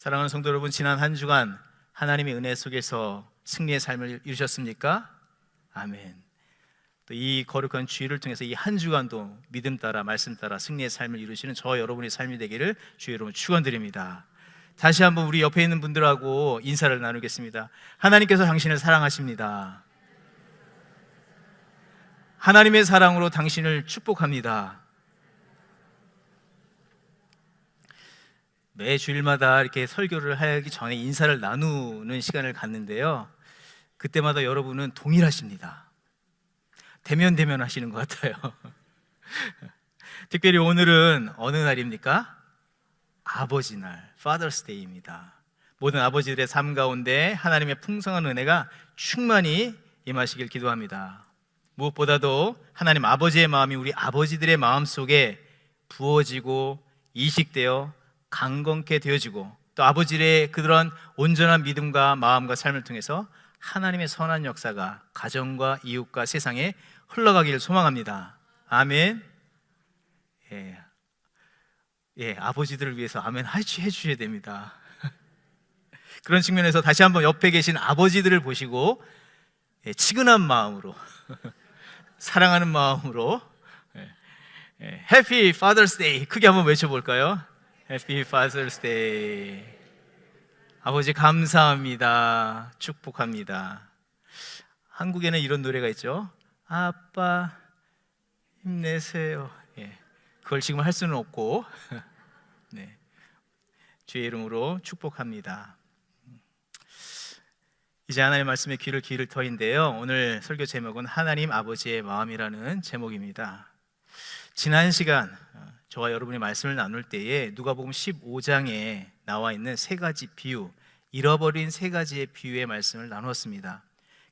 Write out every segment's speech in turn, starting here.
사랑하는 성도 여러분, 지난 한 주간 하나님의 은혜 속에서 승리의 삶을 이루셨습니까? 아멘. 또 이 거룩한 주일을 통해서 이 한 주간도 믿음 따라 말씀 따라 승리의 삶을 이루시는 저 여러분의 삶이 되기를 주의 여러분 축원드립니다. 다시 한번 우리 옆에 있는 분들하고 인사를 나누겠습니다. 하나님께서 당신을 사랑하십니다. 하나님의 사랑으로 당신을 축복합니다. 매 주일마다 이렇게 설교를 하기 전에 인사를 나누는 시간을 갖는데요, 그때마다 여러분은 동일하십니다. 대면 하시는 것 같아요. 특별히 오늘은 어느 날입니까? 아버지 날, Father's Day입니다. 모든 아버지들의 삶 가운데 하나님의 풍성한 은혜가 충만히 임하시길 기도합니다. 무엇보다도 하나님 아버지의 마음이 우리 아버지들의 마음 속에 부어지고 이식되어 강건케 되어지고, 또 아버지의 그런 온전한 믿음과 마음과 삶을 통해서 하나님의 선한 역사가 가정과 이웃과 세상에 흘러가기를 소망합니다. 아멘. 아버지들을 위해서 아멘 해주셔야 됩니다. 그런 측면에서 다시 한번 옆에 계신 아버지들을 보시고 치근한 마음으로 사랑하는 마음으로 Happy Father's Day 크게 한번 외쳐볼까요? Happy Father's Day. 아버지 감사합니다. 축복합니다. 한국에는 이런 노래가 있죠. 아빠 힘내세요. 그걸 지금 할 수는 없고 네. 주의 이름으로 축복합니다. 이제 하나님의 말씀에 귀를 기울 터인데요, 오늘 설교 제목은 하나님 아버지의 마음이라는 제목입니다. 지난 시간 저와 여러분이 말씀을 나눌 때에 누가복음 15장에 나와 있는 세 가지 비유, 잃어버린 세 가지의 비유의 말씀을 나누었습니다.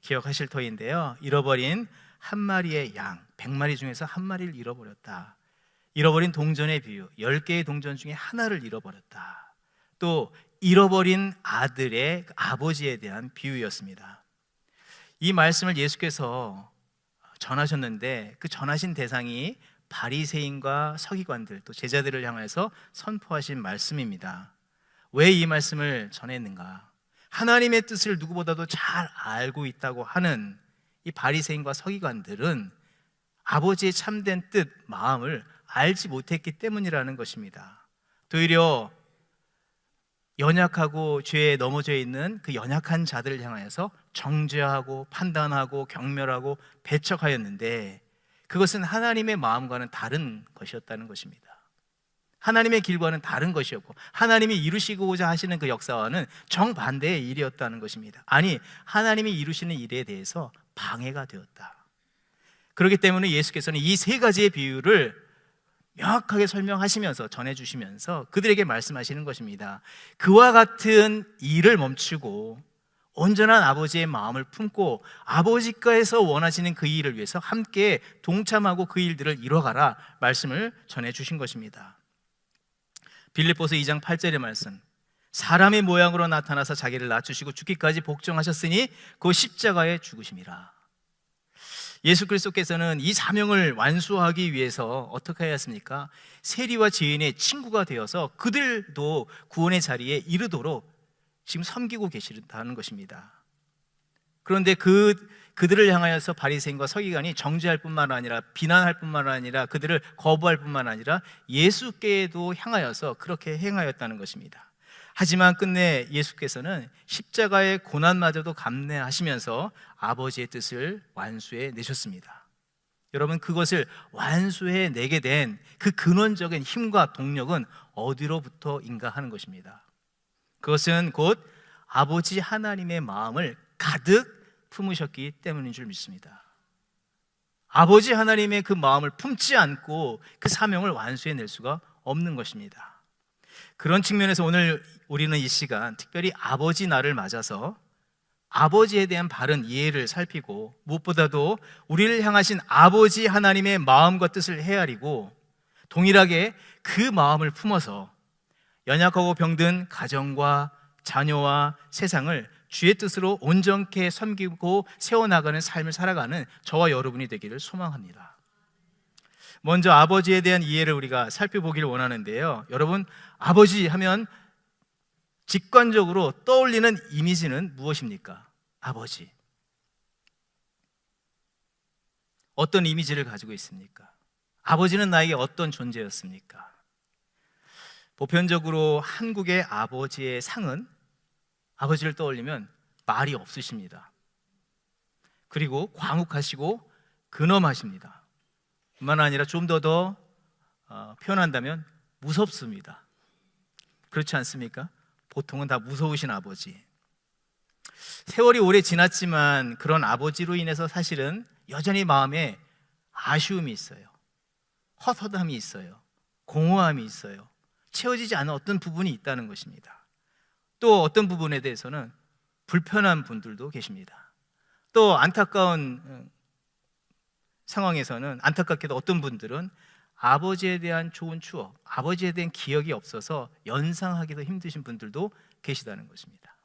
기억하실 터인데요, 잃어버린 한 마리의 양, 100마리 중에서 한 마리를 잃어버렸다. 잃어버린 동전의 비유, 10개의 동전 중에 하나를 잃어버렸다. 또 잃어버린 아들의 아버지에 대한 비유였습니다. 이 말씀을 예수께서 전하셨는데 그 전하신 대상이 바리새인과 서기관들, 또 제자들을 향해서 선포하신 말씀입니다. 왜 이 말씀을 전했는가? 하나님의 뜻을 누구보다도 잘 알고 있다고 하는 이 바리새인과 서기관들은 아버지의 참된 뜻, 마음을 알지 못했기 때문이라는 것입니다. 오히려 연약하고 죄에 넘어져 있는 그 연약한 자들을 향하여서 정죄하고 판단하고 경멸하고 배척하였는데, 그것은 하나님의 마음과는 다른 것이었다는 것입니다. 하나님의 길과는 다른 것이었고, 하나님이 이루시고자 하시는 그 역사와는 정반대의 일이었다는 것입니다. 아니, 하나님이 이루시는 일에 대해서 방해가 되었다. 그렇기 때문에 예수께서는 이 세 가지의 비유를 명확하게 설명하시면서 전해주시면서 그들에게 말씀하시는 것입니다. 그와 같은 일을 멈추고 온전한 아버지의 마음을 품고 아버지께서 원하시는 그 일을 위해서 함께 동참하고 그 일들을 이뤄가라 말씀을 전해주신 것입니다. 빌립보서 2장 8절의 말씀, 사람의 모양으로 나타나서 자기를 낮추시고 죽기까지 복종하셨으니 그 십자가에 죽으심이라. 예수 그리스도께서는 이 사명을 완수하기 위해서 어떻게 하였습니까? 세리와 죄인의 친구가 되어서 그들도 구원의 자리에 이르도록 지금 섬기고 계시다는 것입니다. 그런데 그들을 향하여서 바리새인과 서기관이 정죄할 뿐만 아니라 비난할 뿐만 아니라 그들을 거부할 뿐만 아니라 예수께도 향하여서 그렇게 행하였다는 것입니다. 하지만 끝내 예수께서는 십자가의 고난마저도 감내하시면서 아버지의 뜻을 완수해 내셨습니다. 여러분, 그것을 완수해 내게 된 그 근원적인 힘과 동력은 어디로부터인가 하는 것입니다. 그것은 곧 아버지 하나님의 마음을 가득 품으셨기 때문인 줄 믿습니다. 아버지 하나님의 그 마음을 품지 않고 그 사명을 완수해 낼 수가 없는 것입니다. 그런 측면에서 오늘 우리는 이 시간 특별히 아버지 날을 맞아서 아버지에 대한 바른 이해를 살피고, 무엇보다도 우리를 향하신 아버지 하나님의 마음과 뜻을 헤아리고 동일하게 그 마음을 품어서 연약하고 병든 가정과 자녀와 세상을 주의 뜻으로 온전케 섬기고 세워나가는 삶을 살아가는 저와 여러분이 되기를 소망합니다. 먼저 아버지에 대한 이해를 우리가 살펴보기를 원하는데요, 여러분, 아버지 하면 직관적으로 떠올리는 이미지는 무엇입니까? 아버지. 어떤 이미지를 가지고 있습니까? 아버지는 나에게 어떤 존재였습니까? 보편적으로 한국의 아버지의 상은 아버지를 떠올리면 말이 없으십니다. 그리고 과묵하시고 근엄하십니다. 뿐만 아니라 좀 더 표현한다면 무섭습니다. 그렇지 않습니까? 보통은 다 무서우신 아버지. 세월이 오래 지났지만 그런 아버지로 인해서 사실은 여전히 마음에 아쉬움이 있어요. 헛헛함이 있어요. 공허함이 있어요. 채워지지 않은 어떤 부분이 있다는 것입니다. 또 어떤 부분에 대해서는 불편한 분들도 계십니다. 또 안타까운 상황에서는 안타깝게도 어떤 분들은 아버지에 대한 좋은 추억, 아버지에 대한 기억이 없어서 연상하기도 힘드신 분들도 계시다는 것입니다.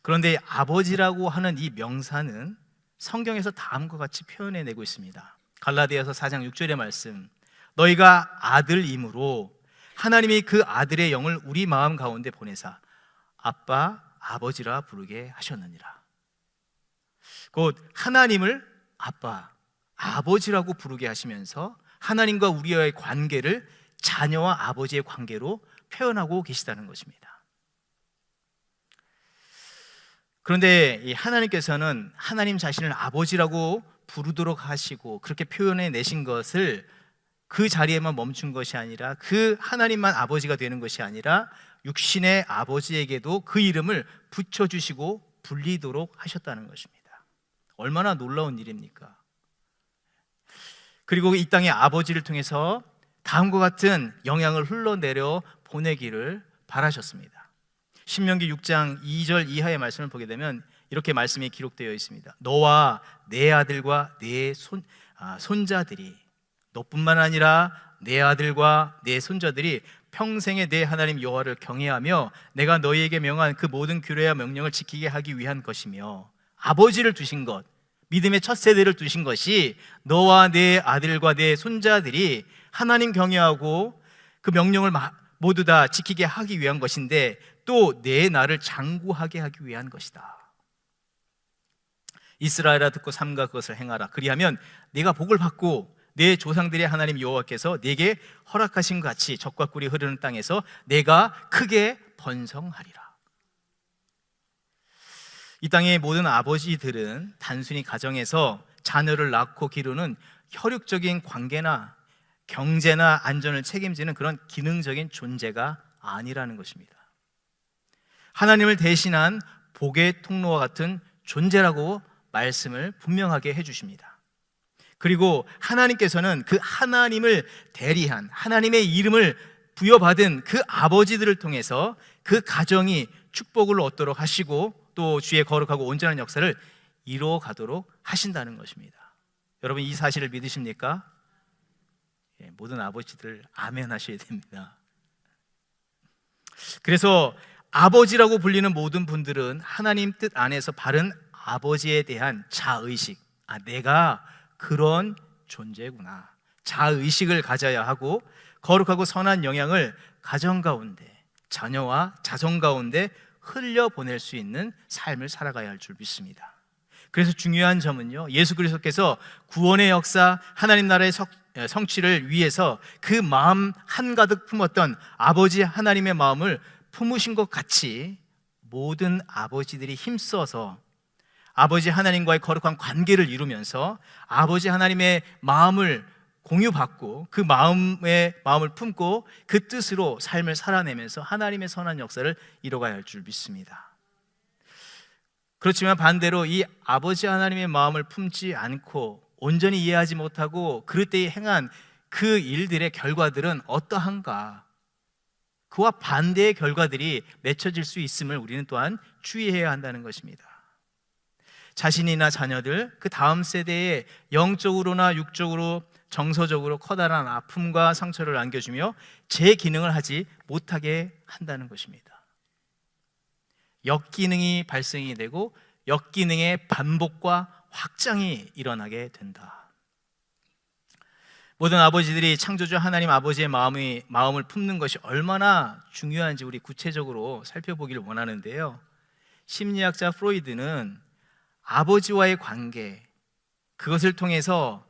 그런데 아버지라고 하는 이 명사는 성경에서 다음과 같이 표현해내고 있습니다. 갈라디아서 4장 6절의 말씀, 너희가 아들이므로 하나님이 그 아들의 영을 우리 마음 가운데 보내사 아빠, 아버지라 부르게 하셨느니라. 곧 하나님을 아빠, 아버지라고 부르게 하시면서 하나님과 우리와의 관계를 자녀와 아버지의 관계로 표현하고 계시다는 것입니다. 그런데 이 하나님께서는 하나님 자신을 아버지라고 부르도록 하시고 그렇게 표현해 내신 것을 그 자리에만 멈춘 것이 아니라 그 하나님만 아버지가 되는 것이 아니라 육신의 아버지에게도 그 이름을 붙여주시고 불리도록 하셨다는 것입니다. 얼마나 놀라운 일입니까? 그리고 이 땅의 아버지를 통해서 다음과 같은 영향을 흘러내려 보내기를 바라셨습니다. 신명기 6장 2절 이하의 말씀을 보게 되면 이렇게 말씀이 기록되어 있습니다. 너와 내 아들과 내 손자들이, 너뿐만 아니라 내 아들과 내 손자들이 평생에 내 하나님 여호와를 경외하며 내가 너희에게 명한 그 모든 규례와 명령을 지키게 하기 위한 것이며, 아버지를 두신 것, 믿음의 첫 세대를 두신 것이 너와 내 아들과 내 손자들이 하나님 경외하고 그 명령을 모두 다 지키게 하기 위한 것인데 또 내 나를 장구하게 하기 위한 것이다. 이스라엘아 듣고 삼가 그것을 행하라. 그리하면 네가 복을 받고 내 조상들의 하나님 여호와께서 네게 허락하신 것 같이 젖과 꿀이 흐르는 땅에서 내가 크게 번성하리라. 이 땅의 모든 아버지들은 단순히 가정에서 자녀를 낳고 기르는 혈육적인 관계나 경제나 안전을 책임지는 그런 기능적인 존재가 아니라는 것입니다. 하나님을 대신한 복의 통로와 같은 존재라고 말씀을 분명하게 해주십니다. 그리고 하나님께서는 그 하나님을 대리한, 하나님의 이름을 부여받은 그 아버지들을 통해서 그 가정이 축복을 얻도록 하시고 또 주의 거룩하고 온전한 역사를 이루어 가도록 하신다는 것입니다. 여러분, 이 사실을 믿으십니까? 모든 아버지들 아멘 하셔야 됩니다. 그래서 아버지라고 불리는 모든 분들은 하나님 뜻 안에서 바른 아버지에 대한 자의식, 내가 그런 존재구나, 자의식을 가져야 하고 거룩하고 선한 영향을 가정 가운데, 자녀와 자손 가운데 흘려보낼 수 있는 삶을 살아가야 할 줄 믿습니다. 그래서 중요한 점은요, 예수 그리스도께서 구원의 역사, 하나님 나라의 성취를 위해서 그 마음 한가득 품었던 아버지 하나님의 마음을 품으신 것 같이 모든 아버지들이 힘써서 아버지 하나님과의 거룩한 관계를 이루면서 아버지 하나님의 마음을 공유받고 그 마음을 품고 그 뜻으로 삶을 살아내면서 하나님의 선한 역사를 이뤄가야 할 줄 믿습니다. 그렇지만 반대로 이 아버지 하나님의 마음을 품지 않고 온전히 이해하지 못하고 그럴 때 행한 그 일들의 결과들은 어떠한가, 그와 반대의 결과들이 맺혀질 수 있음을 우리는 또한 주의해야 한다는 것입니다. 자신이나 자녀들, 그 다음 세대에 영적으로나 육적으로 정서적으로 커다란 아픔과 상처를 안겨주며 재기능을 하지 못하게 한다는 것입니다. 역기능이 발생이 되고 역기능의 반복과 확장이 일어나게 된다. 모든 아버지들이 창조주 하나님 아버지의 마음을 품는 것이 얼마나 중요한지 우리 구체적으로 살펴보기를 원하는데요. 심리학자 프로이드는 아버지와의 관계, 그것을 통해서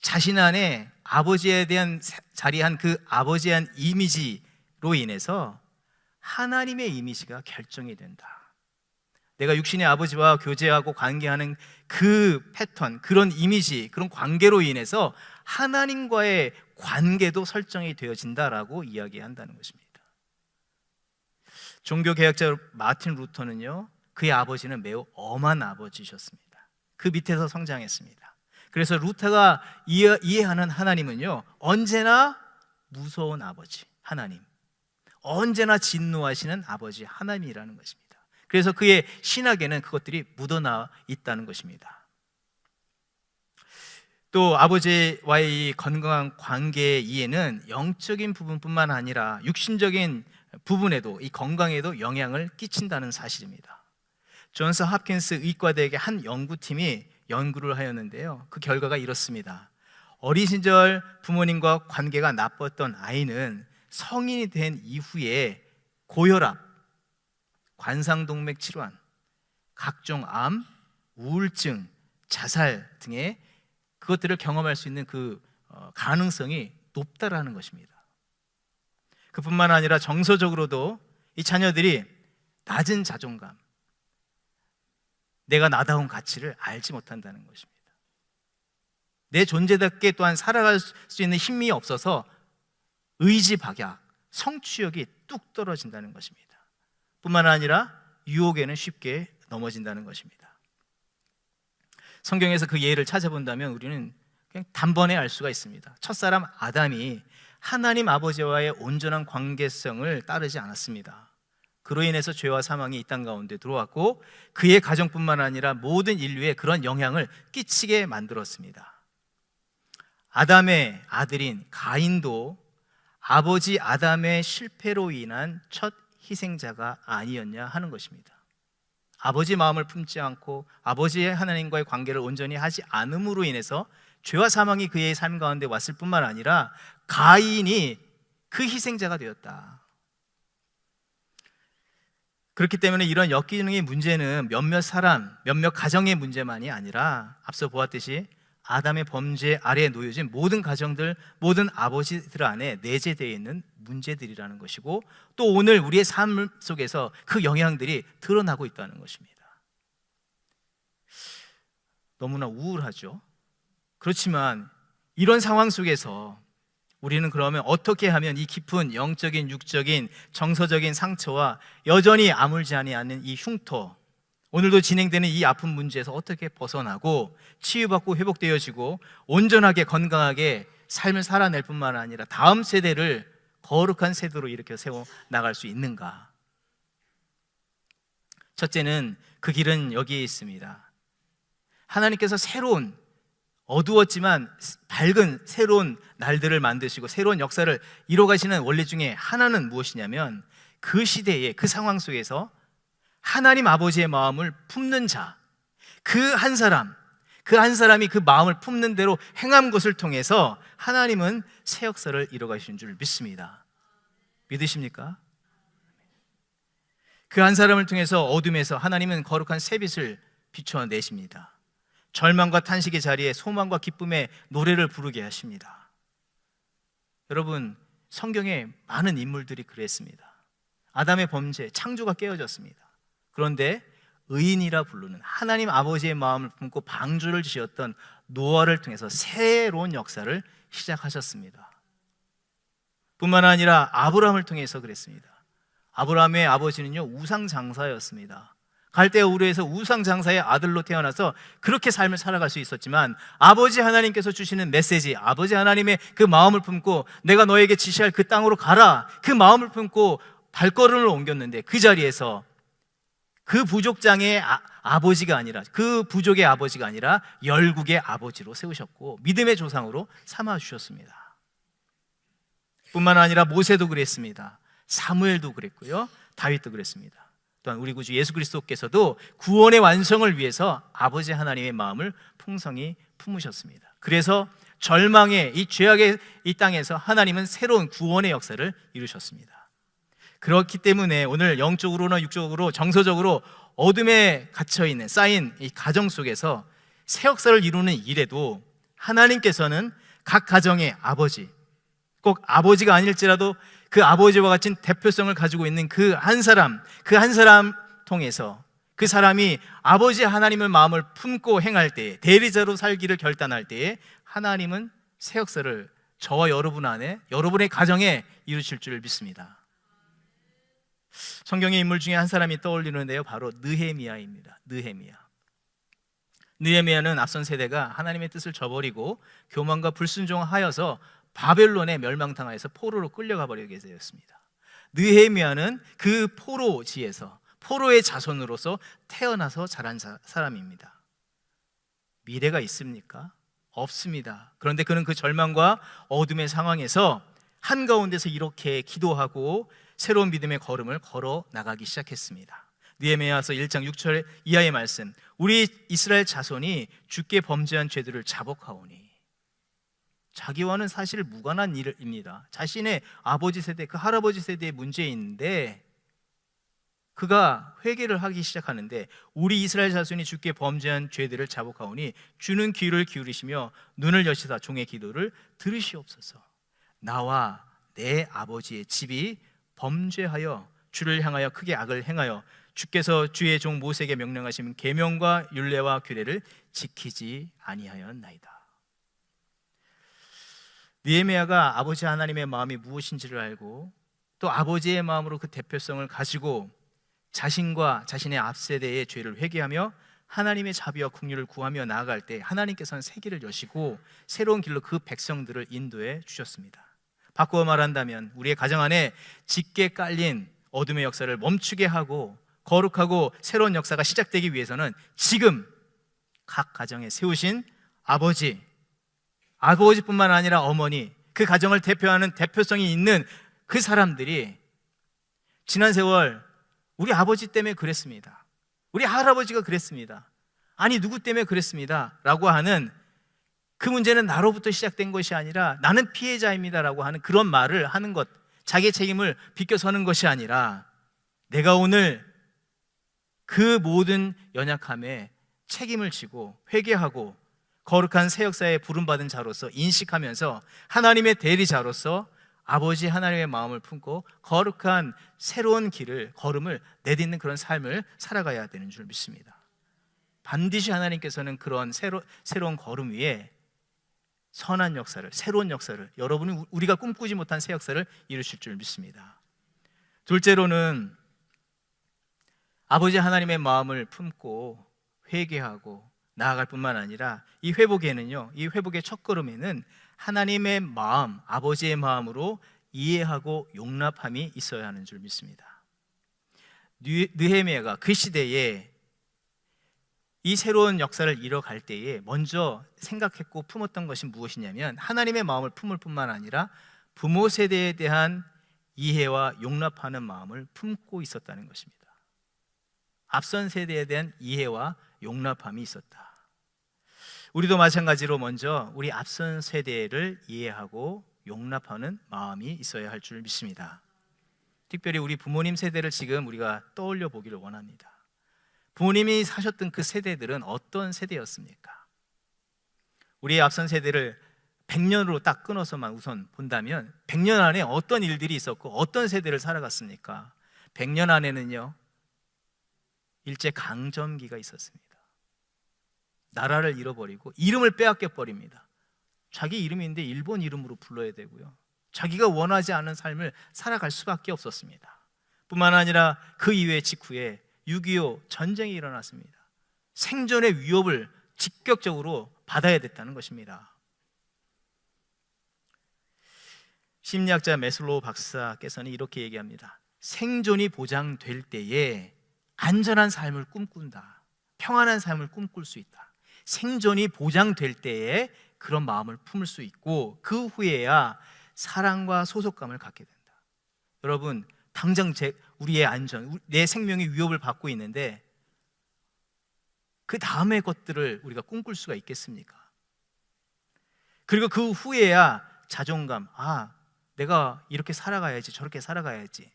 자신 안에 아버지에 대한 자리한 그 아버지에 대한 이미지로 인해서 하나님의 이미지가 결정이 된다. 내가 육신의 아버지와 교제하고 관계하는 그 패턴, 그런 이미지, 그런 관계로 인해서 하나님과의 관계도 설정이 되어진다라고 이야기한다는 것입니다. 종교개혁자 마틴 루터는요, 그의 아버지는 매우 엄한 아버지셨습니다. 그 밑에서 성장했습니다. 그래서 루터가 이해하는 하나님은요, 언제나 무서운 아버지 하나님, 언제나 진노하시는 아버지 하나님이라는 것입니다. 그래서 그의 신학에는 그것들이 묻어나 있다는 것입니다. 또 아버지와의 이 건강한 관계의 이해는 영적인 부분뿐만 아니라 육신적인 부분에도, 이 건강에도 영향을 끼친다는 사실입니다. 존스 홉킨스 의과대학의 한 연구팀이 연구를 하였는데요, 그 결과가 이렇습니다. 어린 시절 부모님과 관계가 나빴던 아이는 성인이 된 이후에 고혈압, 관상동맥 질환, 각종 암, 우울증, 자살 등의 그것들을 경험할 수 있는 그 가능성이 높다라는 것입니다. 그뿐만 아니라 정서적으로도 이 자녀들이 낮은 자존감, 내가 나다운 가치를 알지 못한다는 것입니다. 내 존재답게 또한 살아갈 수 있는 힘이 없어서 의지 박약, 성취욕이 뚝 떨어진다는 것입니다. 뿐만 아니라 유혹에는 쉽게 넘어진다는 것입니다. 성경에서 그 예를 찾아본다면 우리는 그냥 단번에 알 수가 있습니다. 첫사람 아담이 하나님 아버지와의 온전한 관계성을 따르지 않았습니다. 그로 인해서 죄와 사망이 이 땅 가운데 들어왔고 그의 가정뿐만 아니라 모든 인류에 그런 영향을 끼치게 만들었습니다. 아담의 아들인 가인도 아버지 아담의 실패로 인한 첫 희생자가 아니었냐 하는 것입니다. 아버지 마음을 품지 않고 아버지의 하나님과의 관계를 온전히 하지 않음으로 인해서 죄와 사망이 그의 삶 가운데 왔을 뿐만 아니라 가인이 그 희생자가 되었다. 그렇기 때문에 이런 역기능의 문제는 몇몇 사람, 몇몇 가정의 문제만이 아니라 앞서 보았듯이 아담의 범죄 아래에 놓여진 모든 가정들, 모든 아버지들 안에 내재되어 있는 문제들이라는 것이고, 또 오늘 우리의 삶 속에서 그 영향들이 드러나고 있다는 것입니다. 너무나 우울하죠. 그렇지만 이런 상황 속에서 우리는 그러면 어떻게 하면 이 깊은 영적인, 육적인, 정서적인 상처와 여전히 아물지 않는 이 흉터, 오늘도 진행되는 이 아픈 문제에서 어떻게 벗어나고 치유받고 회복되어지고 온전하게 건강하게 삶을 살아낼 뿐만 아니라 다음 세대를 거룩한 세대로 일으켜 세워 나갈 수 있는가? 첫째는 그 길은 여기에 있습니다. 하나님께서 새로운, 어두웠지만 밝은 새로운 날들을 만드시고 새로운 역사를 이뤄가시는 원리 중에 하나는 무엇이냐면, 그 시대에, 그 상황 속에서 하나님 아버지의 마음을 품는 자, 그 한 사람이 그 마음을 품는 대로 행한 것을 통해서 하나님은 새 역사를 이뤄가시는 줄 믿습니다. 믿으십니까? 그 한 사람을 통해서 어둠에서 하나님은 거룩한 새빛을 비춰내십니다. 절망과 탄식의 자리에 소망과 기쁨의 노래를 부르게 하십니다. 여러분, 성경에 많은 인물들이 그랬습니다. 아담의 범죄, 창조가 깨어졌습니다. 그런데 의인이라 부르는 하나님 아버지의 마음을 품고 방주를 지었던 노아를 통해서 새로운 역사를 시작하셨습니다. 뿐만 아니라 아브라함을 통해서 그랬습니다. 아브라함의 아버지는요, 우상장사였습니다. 갈대아 우르에서 우상장사의 아들로 태어나서 그렇게 삶을 살아갈 수 있었지만, 아버지 하나님께서 주시는 메시지, 아버지 하나님의 그 마음을 품고 내가 너에게 지시할 그 땅으로 가라, 그 마음을 품고 발걸음을 옮겼는데, 그 자리에서 그 부족장의 아버지가 아니라, 그 부족의 아버지가 아니라 열국의 아버지로 세우셨고 믿음의 조상으로 삼아주셨습니다. 뿐만 아니라 모세도 그랬습니다. 사무엘도 그랬고요, 다윗도 그랬습니다. 또한 우리 구주 예수 그리스도께서도 구원의 완성을 위해서 아버지 하나님의 마음을 풍성히 품으셨습니다. 그래서 절망의 이 죄악의 이 땅에서 하나님은 새로운 구원의 역사를 이루셨습니다. 그렇기 때문에 오늘 영적으로나 육적으로 정서적으로 어둠에 갇혀있는 쌓인 이 가정 속에서 새 역사를 이루는 일에도 하나님께서는 각 가정의 아버지, 꼭 아버지가 아닐지라도 그 아버지와 같은 대표성을 가지고 있는 그 한 사람 통해서 그 사람이 아버지 하나님의 마음을 품고 행할 때에, 대리자로 살기를 결단할 때에 하나님은 새 역사를 저와 여러분 안에, 여러분의 가정에 이루실 줄 믿습니다. 성경의 인물 중에 한 사람이 떠올리는데요, 바로 느헤미야입니다. 느헤미야는 앞선 세대가 하나님의 뜻을 저버리고 교만과 불순종하여서 바벨론에 멸망당하여서 포로로 끌려가 버리게 되었습니다. 느헤미야는 그 포로지에서, 포로의 자손으로서 태어나서 자란 사람입니다. 미래가 있습니까? 없습니다. 그런데 그는 그 절망과 어둠의 상황에서 한가운데서 이렇게 기도하고 새로운 믿음의 걸음을 걸어 나가기 시작했습니다. 느헤미야서 1장 6절 이하의 말씀, 우리 이스라엘 자손이 주께 범죄한 죄들을 자복하오니. 자기와는 사실 무관한 일입니다. 자신의 아버지 세대, 그 할아버지 세대의 문제인데 그가 회개를 하기 시작하는데, 우리 이스라엘 자손이 주께 범죄한 죄들을 자복하오니 주는 귀를 기울이시며 눈을 여시사 종의 기도를 들으시옵소서. 나와 내 아버지의 집이 범죄하여 주를 향하여 크게 악을 행하여 주께서 주의 종 모세에게 명령하신 계명과 율례와 규례를 지키지 아니하였나이다. 느헤미야가 아버지 하나님의 마음이 무엇인지를 알고 또 아버지의 마음으로 그 대표성을 가지고 자신과 자신의 앞세대의 죄를 회개하며 하나님의 자비와 긍휼을 구하며 나아갈 때 하나님께서는 새 길을 여시고 새로운 길로 그 백성들을 인도해 주셨습니다. 바꾸어 말한다면 우리의 가정 안에 짙게 깔린 어둠의 역사를 멈추게 하고 거룩하고 새로운 역사가 시작되기 위해서는 지금 각 가정에 세우신 아버지뿐만 아니라 어머니, 그 가정을 대표하는 대표성이 있는 그 사람들이 지난 세월 우리 아버지 때문에 그랬습니다, 우리 할아버지가 그랬습니다, 아니 누구 때문에 그랬습니다 라고 하는 그 문제는 나로부터 시작된 것이 아니라 나는 피해자입니다 라고 하는 그런 말을 하는 것, 자기의 책임을 비껴서는 것이 아니라 내가 오늘 그 모든 연약함에 책임을 지고 회개하고 거룩한 새 역사에 부름받은 자로서 인식하면서 하나님의 대리자로서 아버지 하나님의 마음을 품고 거룩한 새로운 걸음을 내딛는 그런 삶을 살아가야 되는 줄 믿습니다. 반드시 하나님께서는 그런 새로운 걸음 위에 선한 역사를, 새로운 역사를, 여러분이 우리가 꿈꾸지 못한 새 역사를 이루실 줄 믿습니다. 둘째로는 아버지 하나님의 마음을 품고 회개하고 나아갈 뿐만 아니라 이 회복의 첫걸음에는 하나님의 마음, 아버지의 마음으로 이해하고 용납함이 있어야 하는 줄 믿습니다. 느헤미야가 그 시대에 이 새로운 역사를 이뤄갈 때에 먼저 생각했고 품었던 것이 무엇이냐면 하나님의 마음을 품을 뿐만 아니라 부모 세대에 대한 이해와 용납하는 마음을 품고 있었다는 것입니다. 앞선 세대에 대한 이해와 용납함이 있었다. 우리도 마찬가지로 먼저 우리 앞선 세대를 이해하고 용납하는 마음이 있어야 할 줄 믿습니다. 특별히 우리 부모님 세대를 지금 우리가 떠올려 보기를 원합니다. 부모님이 사셨던 그 세대들은 어떤 세대였습니까? 우리의 앞선 세대를 100년으로 딱 끊어서만 우선 본다면 100년 안에 어떤 일들이 있었고 어떤 세대를 살아갔습니까? 100년 안에는요, 일제강점기가 있었습니다. 나라를 잃어버리고 이름을 빼앗겨 버립니다. 자기 이름인데 일본 이름으로 불러야 되고요, 자기가 원하지 않은 삶을 살아갈 수밖에 없었습니다. 뿐만 아니라 그 이후에 직후에 6.25 전쟁이 일어났습니다. 생존의 위협을 직격적으로 받아야 됐다는 것입니다. 심리학자 매슬로우 박사께서는 이렇게 얘기합니다. 생존이 보장될 때에 안전한 삶을 꿈꾼다, 평안한 삶을 꿈꿀 수 있다. 생존이 보장될 때에 그런 마음을 품을 수 있고 그 후에야 사랑과 소속감을 갖게 된다. 여러분, 당장 우리의 안전, 내 생명이 위협을 받고 있는데 그 다음의 것들을 우리가 꿈꿀 수가 있겠습니까? 그리고 그 후에야 자존감, 내가 이렇게 살아가야지, 저렇게 살아가야지.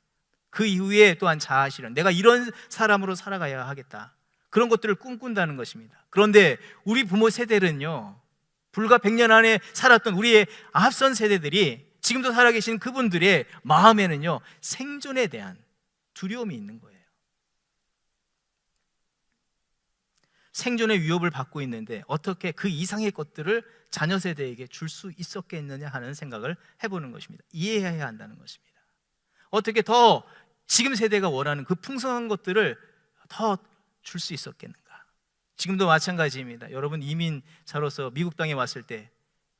그 이후에 또한 자아실현, 내가 이런 사람으로 살아가야 하겠다. 그런 것들을 꿈꾼다는 것입니다. 그런데 우리 부모 세대는요, 불과 100년 안에 살았던 우리의 앞선 세대들이 지금도 살아계신 그분들의 마음에는요, 생존에 대한 두려움이 있는 거예요. 생존의 위협을 받고 있는데 어떻게 그 이상의 것들을 자녀 세대에게 줄 수 있었겠느냐 하는 생각을 해보는 것입니다. 이해해야 한다는 것입니다. 어떻게 더 지금 세대가 원하는 그 풍성한 것들을 더 줄 수 있었겠는가? 지금도 마찬가지입니다. 여러분 이민자로서 미국 땅에 왔을 때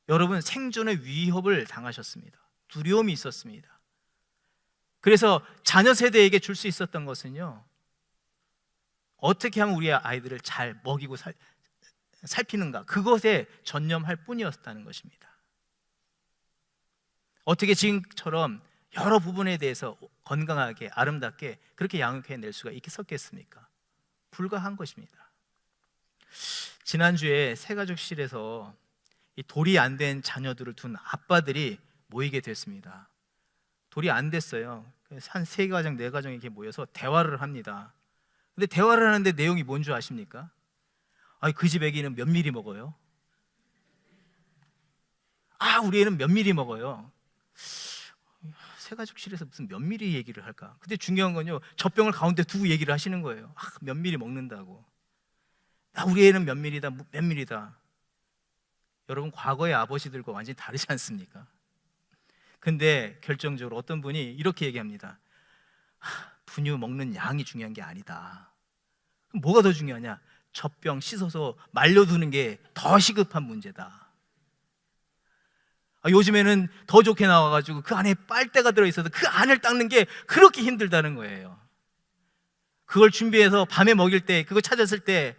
여러분 생존의 위협을 당하셨습니다. 두려움이 있었습니다. 그래서 자녀 세대에게 줄 수 있었던 것은요, 어떻게 하면 우리 아이들을 잘 먹이고 살피는가, 그것에 전념할 뿐이었다는 것입니다. 어떻게 지금처럼 여러 부분에 대해서 건강하게 아름답게 그렇게 양육해낼 수가 있었겠습니까? 불가한 것입니다. 지난주에 새가족실에서 이 돌이 안 된 자녀들을 둔 아빠들이 모이게 됐습니다. 돌이 안 됐어요. 한 3가정, 4가정이 이렇게 모여서 대화를 합니다. 근데 대화를 하는데 내용이 뭔 줄 아십니까? 그 집 애기는 몇 미리 먹어요? 우리 애는 몇 미리 먹어요? 새가족실에서 무슨 몇 미리 얘기를 할까? 근데 중요한 건요, 젖병을 가운데 두고 얘기를 하시는 거예요. 몇 미리 먹는다고. 우리 애는 몇 미리다, 몇 미리다. 여러분, 과거의 아버지들과 완전히 다르지 않습니까? 근데 결정적으로 어떤 분이 이렇게 얘기합니다. 분유 먹는 양이 중요한 게 아니다. 그럼 뭐가 더 중요하냐? 젖병 씻어서 말려두는 게 더 시급한 문제다. 요즘에는 더 좋게 나와가지고 그 안에 빨대가 들어있어서 그 안을 닦는 게 그렇게 힘들다는 거예요. 그걸 준비해서 밤에 먹일 때, 그거 찾았을 때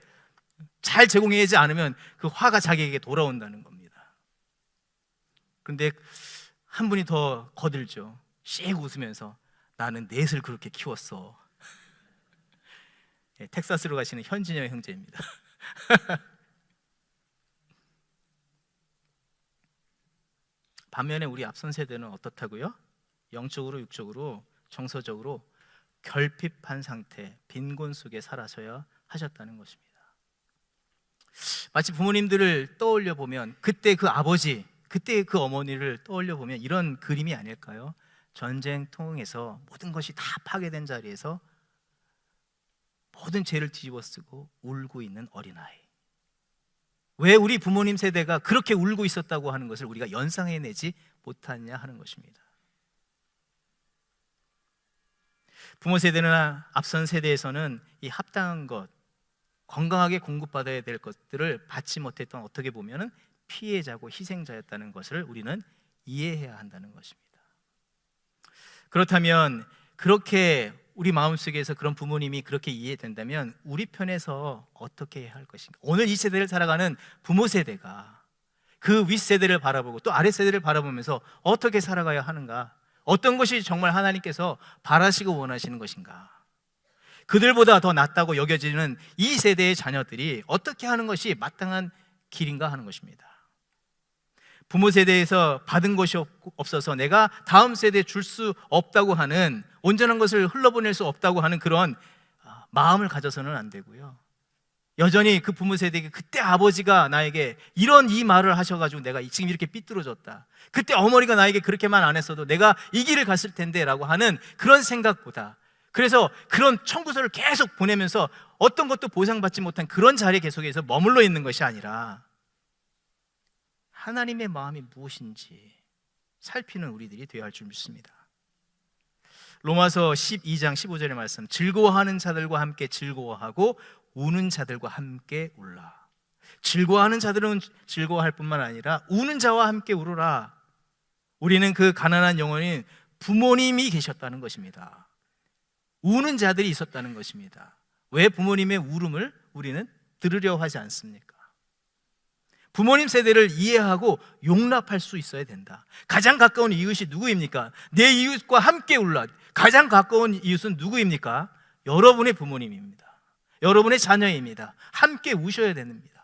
잘 제공하지 않으면 그 화가 자기에게 돌아온다는 겁니다. 그런데 한 분이 더 거들죠. 씩 웃으면서, 나는 넷을 그렇게 키웠어. 텍사스로 가시는 현진영 형제입니다. 반면에 우리 앞선 세대는 어떻다고요? 영적으로, 육적으로, 정서적으로 결핍한 상태, 빈곤 속에 살아서야 하셨다는 것입니다. 마치 부모님들을 떠올려 보면 그때 그 아버지, 그때 그 어머니를 떠올려 보면 이런 그림이 아닐까요? 전쟁 통해서 모든 것이 다 파괴된 자리에서 모든 죄를 뒤집어 쓰고 울고 있는 어린아이. 왜 우리 부모님 세대가 그렇게 울고 있었다고 하는 것을 우리가 연상해내지 못하냐 하는 것입니다. 부모 세대나 앞선 세대에서는 이 합당한 것, 건강하게 공급받아야 될 것들을 받지 못했던, 어떻게 보면 피해자고 희생자였다는 것을 우리는 이해해야 한다는 것입니다. 그렇다면 그렇게 우리 마음속에서 그런 부모님이 그렇게 이해된다면 우리 편에서 어떻게 해야 할 것인가? 오늘 이 세대를 살아가는 부모 세대가 그 윗세대를 바라보고 또 아랫세대를 바라보면서 어떻게 살아가야 하는가? 어떤 것이 정말 하나님께서 바라시고 원하시는 것인가? 그들보다 더 낫다고 여겨지는 이 세대의 자녀들이 어떻게 하는 것이 마땅한 길인가 하는 것입니다. 부모 세대에서 받은 것이 없어서 내가 다음 세대에 줄 수 없다고 하는, 온전한 것을 흘러보낼 수 없다고 하는 그런 마음을 가져서는 안 되고요. 여전히 그 부모 세대에게 그때 아버지가 나에게 이런 이 말을 하셔가지고 내가 지금 이렇게 삐뚤어졌다, 그때 어머니가 나에게 그렇게만 안 했어도 내가 이 길을 갔을 텐데 라고 하는 그런 생각보다, 그래서 그런 청구서를 계속 보내면서 어떤 것도 보상받지 못한 그런 자리에 계속해서 머물러 있는 것이 아니라 하나님의 마음이 무엇인지 살피는 우리들이 되어야 할 줄 믿습니다. 로마서 12장 15절의 말씀, 즐거워하는 자들과 함께 즐거워하고 우는 자들과 함께 울라. 즐거워하는 자들은 즐거워할 뿐만 아니라 우는 자와 함께 울어라. 우리는 그 가난한 영혼인 부모님이 계셨다는 것입니다. 우는 자들이 있었다는 것입니다. 왜 부모님의 울음을 우리는 들으려 하지 않습니까? 부모님 세대를 이해하고 용납할 수 있어야 된다. 가장 가까운 이웃이 누구입니까? 내 이웃과 함께 울라. 가장 가까운 이웃은 누구입니까? 여러분의 부모님입니다. 여러분의 자녀입니다. 함께 우셔야 됩니다.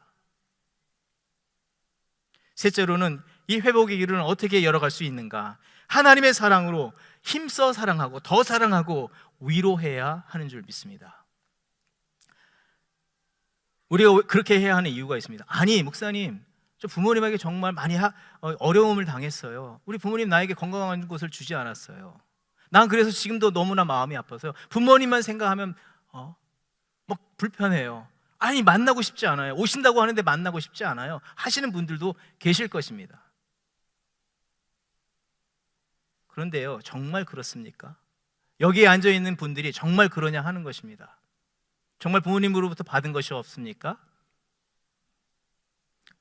셋째로는 이 회복의 길은 어떻게 열어갈 수 있는가? 하나님의 사랑으로 힘써 사랑하고 더 사랑하고 위로해야 하는 줄 믿습니다. 우리가 그렇게 해야 하는 이유가 있습니다. 아니 목사님, 저 부모님에게 정말 많이 어려움을 당했어요. 우리 부모님 나에게 건강한 것을 주지 않았어요. 난 그래서 지금도 너무나 마음이 아파서요. 부모님만 생각하면 막 불편해요. 아니 만나고 싶지 않아요. 오신다고 하는데 만나고 싶지 않아요 하시는 분들도 계실 것입니다. 그런데요, 정말 그렇습니까? 여기에 앉아있는 분들이 정말 그러냐 하는 것입니다. 정말 부모님으로부터 받은 것이 없습니까?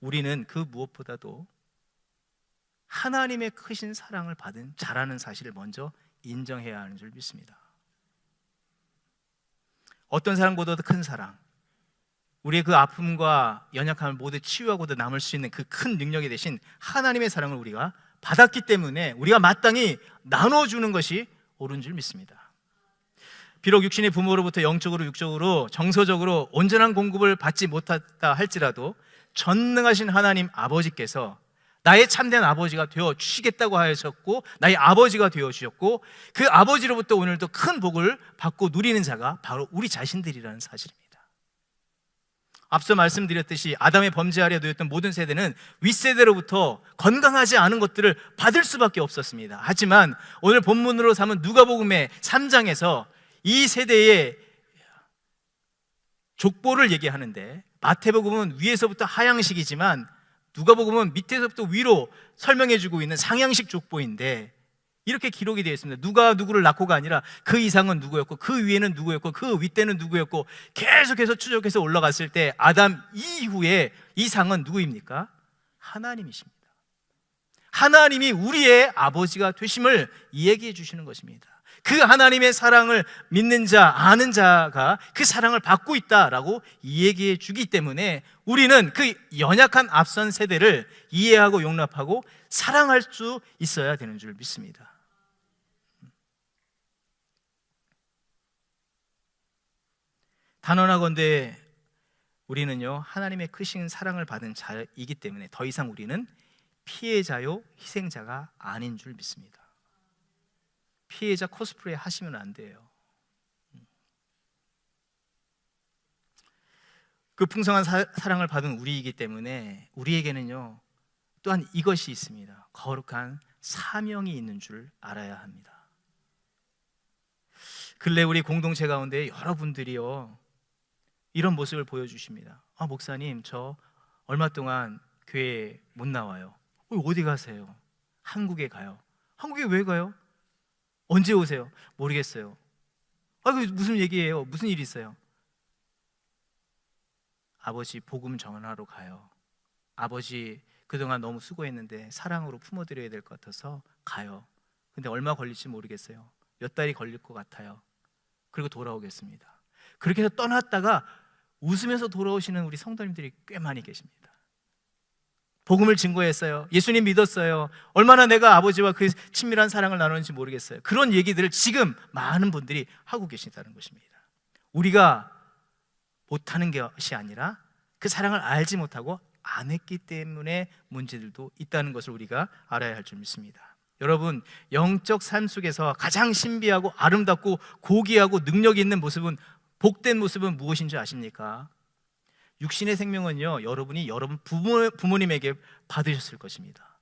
우리는 그 무엇보다도 하나님의 크신 사랑을 받은 자라는 사실을 먼저 인정해야 하는 줄 믿습니다. 어떤 사랑보다도 큰 사랑, 우리의 그 아픔과 연약함을 모두 치유하고도 남을 수 있는 그 큰 능력이 되신 하나님의 사랑을 우리가 받았기 때문에 우리가 마땅히 나눠주는 것이 옳은 줄 믿습니다. 비록 육신의 부모로부터 영적으로 육적으로 정서적으로 온전한 공급을 받지 못했다 할지라도 전능하신 하나님 아버지께서 나의 참된 아버지가 되어 주시겠다고 하셨고 나의 아버지가 되어 주셨고 그 아버지로부터 오늘도 큰 복을 받고 누리는 자가 바로 우리 자신들이라는 사실입니다. 앞서 말씀드렸듯이 아담의 범죄 아래 놓였던 모든 세대는 윗세대로부터 건강하지 않은 것들을 받을 수밖에 없었습니다. 하지만 오늘 본문으로 삼은 누가복음의 3장에서 이 세대의 족보를 얘기하는데 마태복음은 위에서부터 하향식이지만 누가복음은 밑에서부터 위로 설명해주고 있는 상향식 족보인데 이렇게 기록이 되어 있습니다. 누가 누구를 낳고가 아니라 그 이상은 누구였고 그 위에는 누구였고 그 윗대는 누구였고 계속해서 추적해서 올라갔을 때 아담 이후에 이상은 누구입니까? 하나님이십니다. 하나님이 우리의 아버지가 되심을 얘기해 주시는 것입니다. 그 하나님의 사랑을 믿는 자, 아는 자가 그 사랑을 받고 있다라고 얘기해 주기 때문에 우리는 그 연약한 앞선 세대를 이해하고 용납하고 사랑할 수 있어야 되는 줄 믿습니다. 단언하건대 우리는요 하나님의 크신 사랑을 받은 자이기 때문에 더 이상 우리는 피해자요 희생자가 아닌 줄 믿습니다. 피해자 코스프레 하시면 안 돼요. 그 풍성한 사랑을 받은 우리이기 때문에 우리에게는요 또한 이것이 있습니다. 거룩한 사명이 있는 줄 알아야 합니다. 근래 우리 공동체 가운데 여러분들이요 이런 모습을 보여주십니다. 목사님 저 얼마 동안 교회 못 나와요. 어디 가세요? 한국에 가요. 한국에 왜 가요? 언제 오세요? 모르겠어요. 무슨 얘기예요? 무슨 일 있어요? 아버지 복음 전하러 가요. 아버지 그동안 너무 수고했는데 사랑으로 품어드려야 될 것 같아서 가요. 근데 얼마 걸릴지 모르겠어요. 몇 달이 걸릴 것 같아요. 그리고 돌아오겠습니다. 그렇게 해서 떠났다가 웃으면서 돌아오시는 우리 성도님들이 꽤 많이 계십니다. 복음을 증거했어요. 예수님 믿었어요. 얼마나 내가 아버지와 그 친밀한 사랑을 나누는지 모르겠어요. 그런 얘기들을 지금 많은 분들이 하고 계신다는 것입니다. 우리가 못하는 것이 아니라 그 사랑을 알지 못하고 안 했기 때문에 문제들도 있다는 것을 우리가 알아야 할 줄 믿습니다. 여러분, 영적 삶 속에서 가장 신비하고 아름답고 고귀하고 능력 있는 모습은, 복된 모습은 무엇인지 아십니까? 육신의 생명은요 여러분이 여러분 부모님에게 받으셨을 것입니다.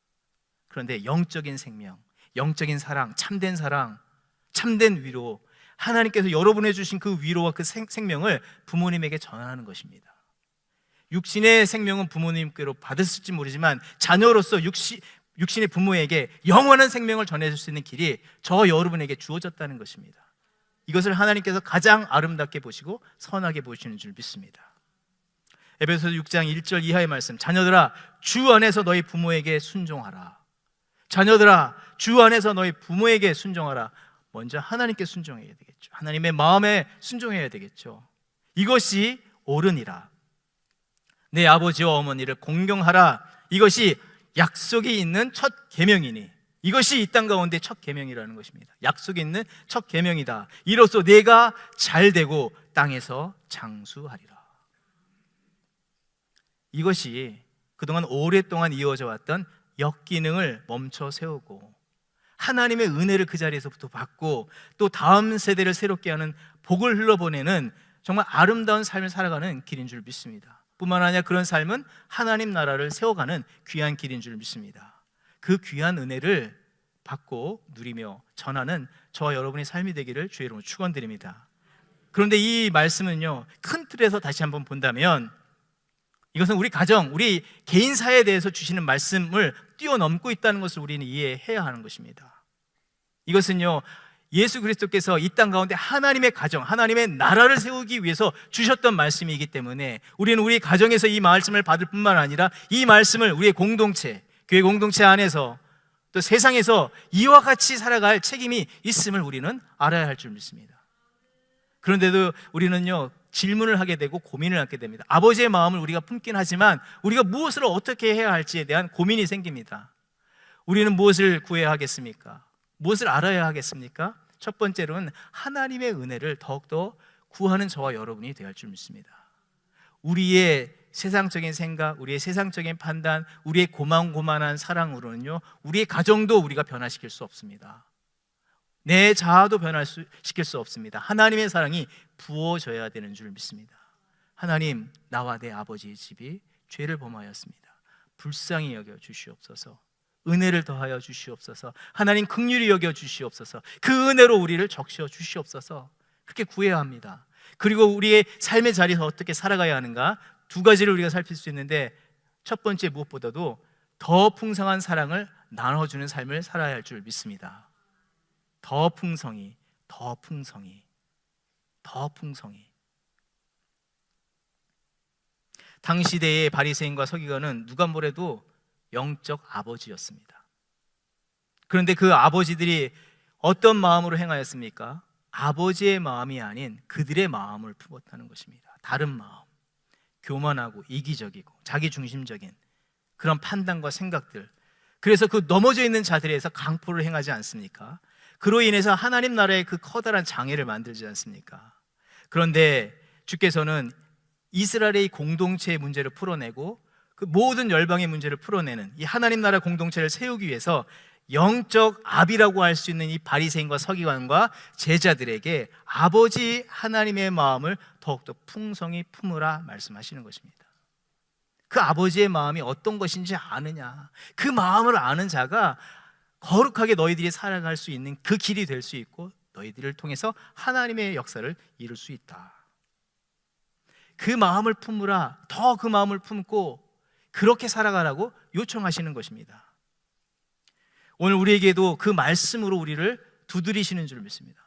그런데 영적인 생명, 영적인 사랑, 참된 위로, 하나님께서 여러분에 주신 그 위로와 그 생명을 부모님에게 전하는 것입니다. 육신의 생명은 부모님께로 받았을지 모르지만 자녀로서 육신의 부모에게 영원한 생명을 전해줄 수 있는 길이 저 여러분에게 주어졌다는 것입니다. 이것을 하나님께서 가장 아름답게 보시고 선하게 보시는 줄 믿습니다. 에베소서 6장 1절 이하의 말씀, 자녀들아 주 안에서 너희 부모에게 순종하라. 자녀들아 주 안에서 너희 부모에게 순종하라. 먼저 하나님께 순종해야 되겠죠. 하나님의 마음에 순종해야 되겠죠. 이것이 옳으니라. 내 아버지와 어머니를 공경하라. 이것이 약속이 있는 첫 계명이니, 이것이 이 땅 가운데 첫 계명이라는 것입니다. 약속이 있는 첫 계명이다. 이로써 내가 잘되고 땅에서 장수하리라. 이것이 그동안 오랫동안 이어져 왔던 역기능을 멈춰 세우고 하나님의 은혜를 그 자리에서부터 받고 또 다음 세대를 새롭게 하는 복을 흘러보내는 정말 아름다운 삶을 살아가는 길인 줄 믿습니다. 뿐만 아니라 그런 삶은 하나님 나라를 세워가는 귀한 길인 줄 믿습니다. 그 귀한 은혜를 받고 누리며 전하는 저와 여러분의 삶이 되기를 주의 이름으로 축원드립니다. 그런데 이 말씀은요, 큰 틀에서 다시 한번 본다면 이것은 우리 가정, 우리 개인사에 대해서 주시는 말씀을 뛰어넘고 있다는 것을 우리는 이해해야 하는 것입니다. 이것은요, 예수 그리스도께서 이 땅 가운데 하나님의 가정, 하나님의 나라를 세우기 위해서 주셨던 말씀이기 때문에 우리는 우리 가정에서 이 말씀을 받을 뿐만 아니라 이 말씀을 우리의 공동체, 교회 공동체 안에서 또 세상에서 이와 같이 살아갈 책임이 있음을 우리는 알아야 할 줄 믿습니다. 그런데도 우리는요, 질문을 하게 되고 고민을 하게 됩니다. 아버지의 마음을 우리가 품긴 하지만 우리가 무엇을 어떻게 해야 할지에 대한 고민이 생깁니다. 우리는 무엇을 구해야 하겠습니까? 무엇을 알아야 하겠습니까? 첫 번째로는 하나님의 은혜를 더욱더 구하는 저와 여러분이 되어야 할 줄 믿습니다. 우리의 세상적인 생각, 우리의 세상적인 판단, 우리의 고만고만한 사랑으로는요, 우리의 가정도 우리가 변화시킬 수 없습니다. 내 자아도 변화시킬 수 없습니다. 하나님의 사랑이 부어져야 되는 줄 믿습니다. 하나님, 나와 내 아버지의 집이 죄를 범하였습니다. 불쌍히 여겨 주시옵소서. 은혜를 더하여 주시옵소서. 하나님, 긍휼히 여겨 주시옵소서. 그 은혜로 우리를 적셔 주시옵소서. 그렇게 구해야 합니다. 그리고 우리의 삶의 자리에서 어떻게 살아가야 하는가, 두 가지를 우리가 살필 수 있는데, 첫 번째 무엇보다도 더 풍성한 사랑을 나눠주는 삶을 살아야 할 줄 믿습니다. 더 풍성히, 더 풍성히, 더 풍성히. 당시대의 바리새인과 서기관은 누가 뭐래도 영적 아버지였습니다. 그런데 그 아버지들이 어떤 마음으로 행하였습니까? 아버지의 마음이 아닌 그들의 마음을 품었다는 것입니다. 다른 마음, 교만하고 이기적이고 자기중심적인 그런 판단과 생각들. 그래서 그 넘어져 있는 자들에서 강포를 행하지 않습니까? 그로 인해서 하나님 나라의 그 커다란 장애를 만들지 않습니까? 그런데 주께서는 이스라엘의 공동체의 문제를 풀어내고 그 모든 열방의 문제를 풀어내는 이 하나님 나라 공동체를 세우기 위해서 영적 아비라고 할 수 있는 이 바리새인과 서기관과 제자들에게 아버지 하나님의 마음을 더욱더 풍성히 품으라 말씀하시는 것입니다. 그 아버지의 마음이 어떤 것인지 아느냐, 그 마음을 아는 자가 거룩하게 너희들이 살아갈 수 있는 그 길이 될 수 있고 너희들을 통해서 하나님의 역사를 이룰 수 있다. 그 마음을 품으라, 더 그 마음을 품고 그렇게 살아가라고 요청하시는 것입니다. 오늘 우리에게도 그 말씀으로 우리를 두드리시는 줄 믿습니다.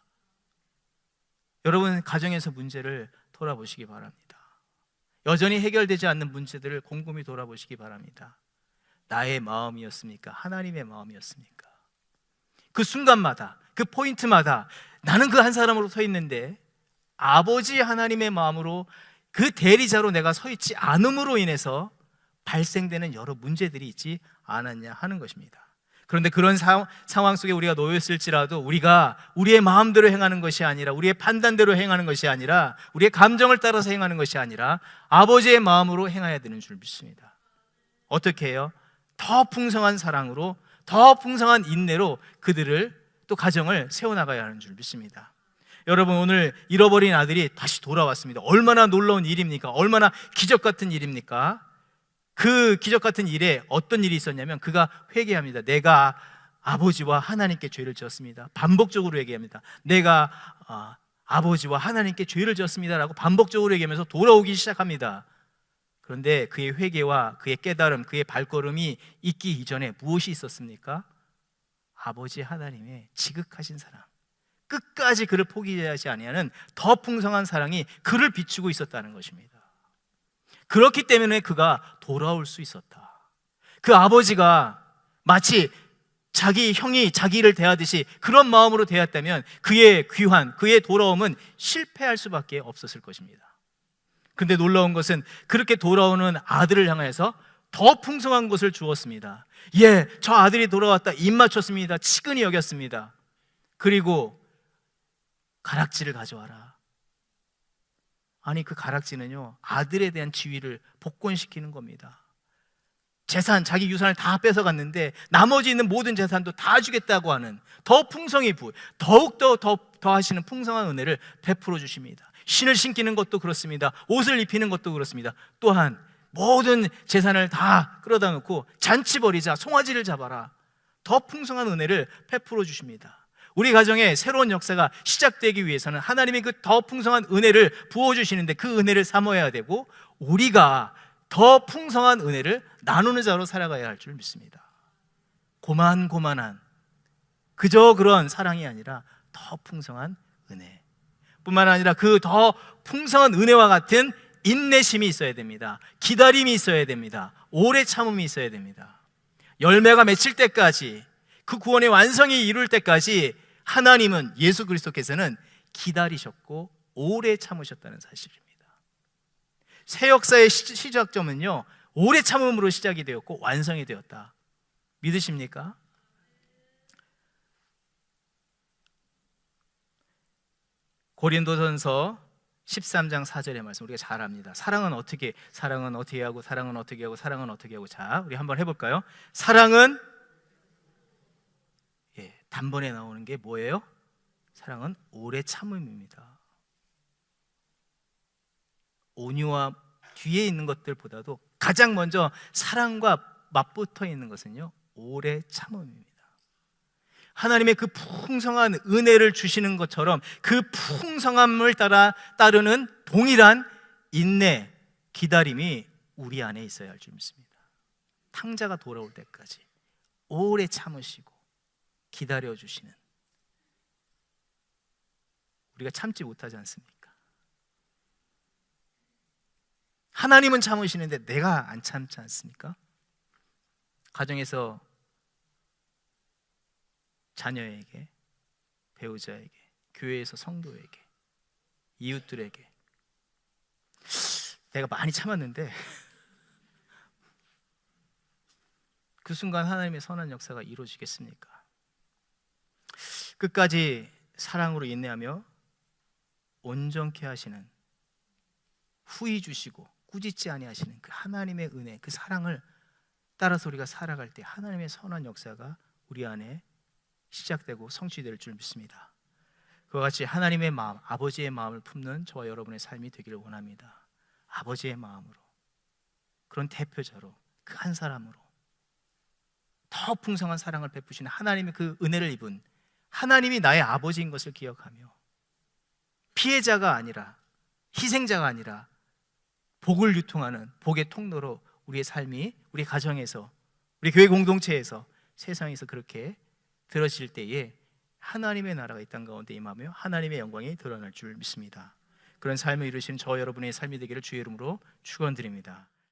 여러분, 가정에서 문제를 돌아보시기 바랍니다. 여전히 해결되지 않는 문제들을 곰곰이 돌아보시기 바랍니다. 나의 마음이었습니까? 하나님의 마음이었습니까? 그 순간마다, 그 포인트마다 나는 그 한 사람으로 서 있는데 아버지 하나님의 마음으로 그 대리자로 내가 서 있지 않음으로 인해서 발생되는 여러 문제들이 있지 않았냐 하는 것입니다. 그런데 그런 상황 속에 우리가 놓였을지라도 우리가 우리의 마음대로 행하는 것이 아니라, 우리의 판단대로 행하는 것이 아니라, 우리의 감정을 따라서 행하는 것이 아니라 아버지의 마음으로 행해야 되는 줄 믿습니다. 어떻게 해요? 더 풍성한 사랑으로, 더 풍성한 인내로 그들을 또 가정을 세워나가야 하는 줄 믿습니다. 여러분, 오늘 잃어버린 아들이 다시 돌아왔습니다. 얼마나 놀라운 일입니까? 얼마나 기적 같은 일입니까? 그 기적 같은 일에 어떤 일이 있었냐면 그가 회개합니다. 내가 아버지와 하나님께 죄를 지었습니다. 반복적으로 얘기합니다. 내가 아버지와 하나님께 죄를 지었습니다 라고 반복적으로 얘기하면서 돌아오기 시작합니다. 그런데 그의 회개와 그의 깨달음, 그의 발걸음이 있기 이전에 무엇이 있었습니까? 아버지 하나님의 지극하신 사랑, 끝까지 그를 포기하지 아니하는 더 풍성한 사랑이 그를 비추고 있었다는 것입니다. 그렇기 때문에 그가 돌아올 수 있었다. 그 아버지가 마치 자기 형이 자기를 대하듯이 그런 마음으로 대했다면 그의 귀환, 그의 돌아옴은 실패할 수밖에 없었을 것입니다. 근데 놀라운 것은 그렇게 돌아오는 아들을 향해서 더 풍성한 것을 주었습니다. 예, 저 아들이 돌아왔다. 입 맞췄습니다. 치근히 여겼습니다. 그리고 가락지를 가져와라. 아니, 그 가락지는요, 아들에 대한 지위를 복권시키는 겁니다. 재산, 자기 유산을 다 뺏어갔는데 나머지 있는 모든 재산도 다 주겠다고 하는 더 풍성히 더욱더 더 하시는 풍성한 은혜를 베풀어 주십니다. 신을 신기는 것도 그렇습니다. 옷을 입히는 것도 그렇습니다. 또한 모든 재산을 다 끌어다 놓고 잔치 벌이자, 송아지를 잡아라. 더 풍성한 은혜를 베풀어 주십니다. 우리 가정에 새로운 역사가 시작되기 위해서는 하나님이 그 더 풍성한 은혜를 부어주시는데 그 은혜를 사모해야 되고, 우리가 더 풍성한 은혜를 나누는 자로 살아가야 할 줄 믿습니다. 고만고만한 그저 그런 사랑이 아니라 더 풍성한 은혜, 뿐만 아니라 그 더 풍성한 은혜와 같은 인내심이 있어야 됩니다. 기다림이 있어야 됩니다. 오래 참음이 있어야 됩니다. 열매가 맺힐 때까지, 그 구원의 완성이 이룰 때까지 하나님은, 예수 그리스도께서는 기다리셨고 오래 참으셨다는 사실입니다. 새 역사의 시작점은요, 오래 참음으로 시작이 되었고 완성이 되었다. 믿으십니까? 고린도전서 13장 4절의 말씀 우리가 잘 압니다. 사랑은 어떻게 하고, 사랑은 어떻게 하고, 사랑은 어떻게 하고. 자, 우리 한번 해볼까요? 사랑은 단번에 나오는 게 뭐예요? 사랑은 오래 참음입니다. 온유와 뒤에 있는 것들보다도 가장 먼저 사랑과 맞붙어 있는 것은요, 오래 참음입니다. 하나님의 그 풍성한 은혜를 주시는 것처럼 그 풍성함을 따르는 동일한 인내, 기다림이 우리 안에 있어야 할 줄 믿습니다. 탕자가 돌아올 때까지 오래 참으시고 기다려주시는, 우리가 참지 못하지 않습니까? 하나님은 참으시는데 내가 안 참지 않습니까? 가정에서 자녀에게, 배우자에게, 교회에서 성도에게, 이웃들에게 내가 많이 참았는데 그 순간 하나님의 선한 역사가 이루어지겠습니까? 끝까지 사랑으로 인내하며 온전케 하시는, 후히 주시고 꾸짖지 아니하시는 그 하나님의 은혜, 그 사랑을 따라서 우리가 살아갈 때 하나님의 선한 역사가 우리 안에 시작되고 성취될 줄 믿습니다. 그와 같이 하나님의 마음, 아버지의 마음을 품는 저와 여러분의 삶이 되기를 원합니다. 아버지의 마음으로, 그런 대표자로, 그 한 사람으로 더 풍성한 사랑을 베푸시는 하나님의 그 은혜를 입은 하나님이 나의 아버지인 것을 기억하며, 피해자가 아니라, 희생자가 아니라 복을 유통하는 복의 통로로 우리의 삶이, 우리 가정에서, 우리 교회 공동체에서, 세상에서 그렇게 들어질 때에 하나님의 나라가 이 땅 가운데 임하며 하나님의 영광이 드러날 줄 믿습니다. 그런 삶을 이루시는 저 여러분의 삶이 되기를 주의 이름으로 축원드립니다.